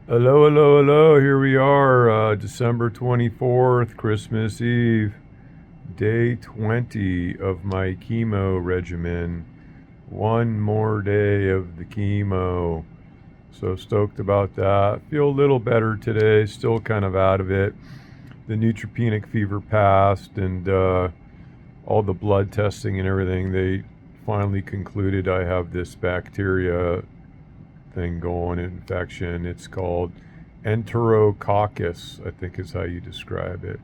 Hello, hello, hello. Here we are, December 24th, Christmas Eve, day 20 of my chemo regimen. One more day of the chemo. So stoked about that. Feel a little better today, still kind of out of it. The neutropenic fever passed, and all the blood testing and everything, they finally concluded I have this bacteria thing going, infection. It's called Enterococcus, I think is how you describe it.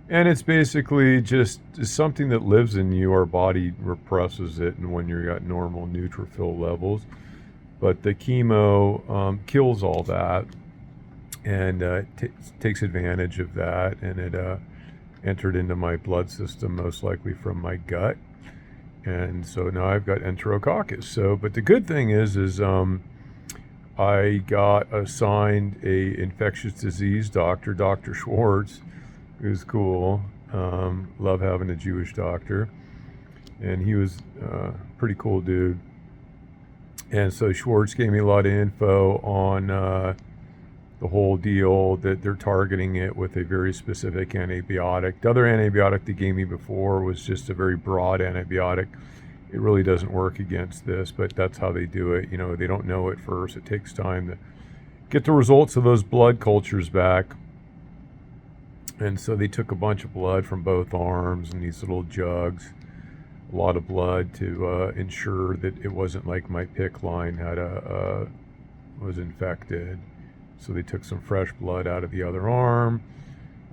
And it's basically just something that lives in you. Our body represses it, and when you're at normal neutrophil levels. But the chemo kills all that, and takes advantage of that, and it entered into my blood system, most likely from my gut. And so now I've got Enterococcus. So, but the good thing is I got assigned a infectious disease doctor, Dr. Schwartz, who's cool. Love having a Jewish doctor. And he was a pretty cool dude. And so Schwartz gave me a lot of info on the whole deal, that they're targeting it with a very specific antibiotic. The other antibiotic they gave me before was just a very broad antibiotic. It really doesn't work against this, but that's how they do it. You know, they don't know at first. It takes time to get the results of those blood cultures back. And so they took a bunch of blood from both arms in these little jugs, a lot of blood to ensure that it wasn't like my PICC line was infected. So they took some fresh blood out of the other arm,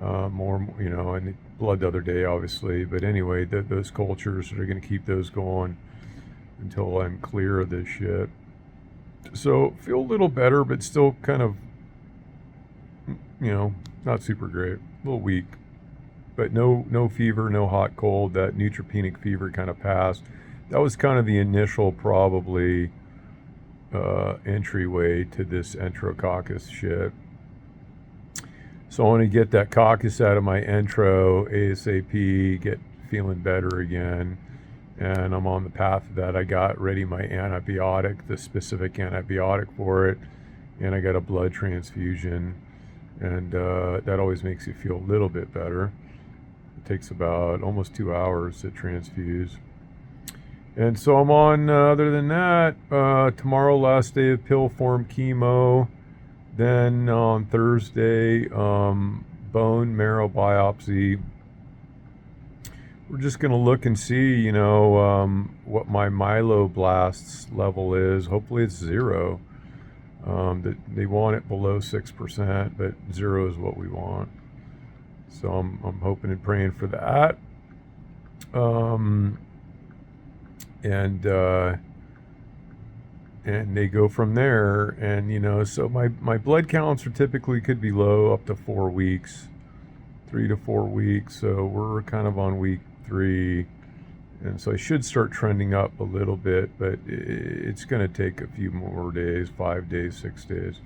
and blood the other day, obviously. But anyway, those cultures, are going to keep those going until I'm clear of this shit. So feel a little better, but still kind of, not super great. A little weak, but no fever, no hot cold. That neutropenic fever kind of passed. That was kind of the initial, probably, entryway to this Enterococcus shit. So I want to get that coccus out of my entro ASAP, get feeling better again, and I'm on the path of that. I got ready my antibiotic, the specific antibiotic for it, and I got a blood transfusion, and that always makes you feel a little bit better. It takes about almost 2 hours to transfuse. And so I'm on, other than that, tomorrow, last day of pill form chemo. Then on Thursday, bone marrow biopsy. We're just going to look and see, what my myeloblasts level is. Hopefully it's 0. They want it below 6%, but 0 is what we want. So I'm hoping and praying for that. And they go from there. And, so my blood counts are typically could be low up to 4 weeks, 3 to 4 weeks. So we're kind of on week 3. And so I should start trending up a little bit, but it's going to take a few more days, 5 days, 6 days.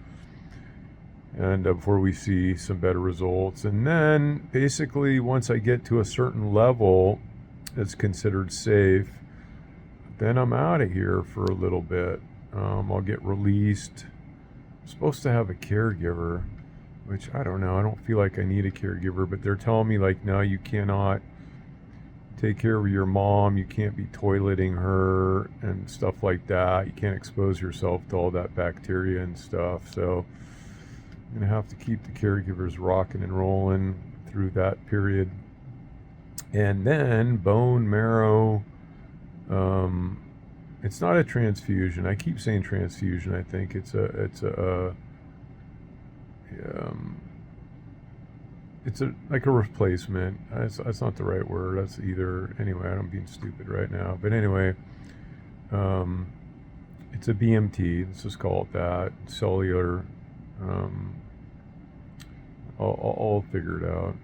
And before we see some better results. And then basically once I get to a certain level that's considered safe, then I'm out of here for a little bit. I'll get released. I'm supposed to have a caregiver, which I don't know. I don't feel like I need a caregiver, but they're telling me, like, no, you cannot take care of your mom. You can't be toileting her and stuff like that. You can't expose yourself to all that bacteria and stuff. So I'm going to have to keep the caregivers rocking and rolling through that period. And then bone marrow. It's not a transfusion. I keep saying transfusion. I think it's like a replacement. That's not the right word. That's either, anyway, I'm being stupid right now. But anyway, it's a BMT. Let's just call it that. Cellular. I'll figure it out.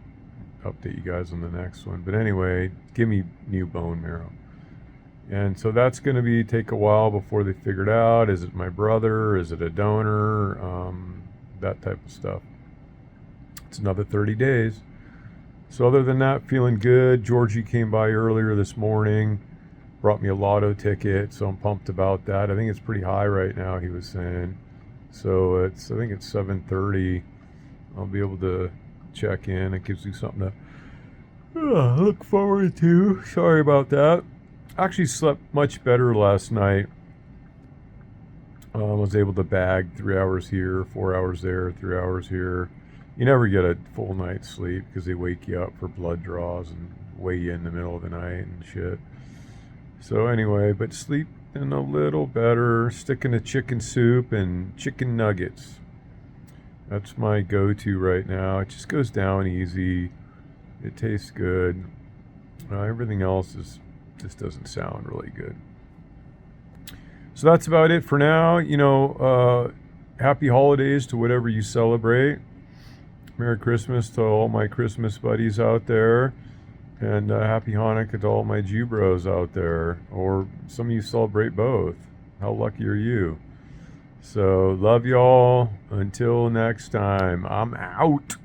Update you guys on the next one. But anyway, give me new bone marrow. And so that's going to take a while before they figure it out. Is it my brother? Is it a donor? That type of stuff. It's another 30 days. So other than that, feeling good. Georgie came by earlier this morning, brought me a lotto ticket, so I'm pumped about that. I think it's pretty high right now, he was saying. So I think it's 7:30. I'll be able to check in. It gives you something to look forward to. Sorry about that. I actually slept much better last night. I was able to bag 3 hours here, 4 hours there, 3 hours here. You never get a full night's sleep because they wake you up for blood draws and weigh you in the middle of the night and shit. So anyway, but sleeping a little better, sticking to chicken soup and chicken nuggets. That's my go-to right now. It just goes down easy. It tastes good. Everything else just doesn't sound really good. So that's about it for now. Happy holidays to whatever you celebrate. Merry Christmas to all my Christmas buddies out there. And happy Hanukkah to all my Jew bros out there. Or some of you celebrate both. How lucky are you? So love y'all. Until next time, I'm out.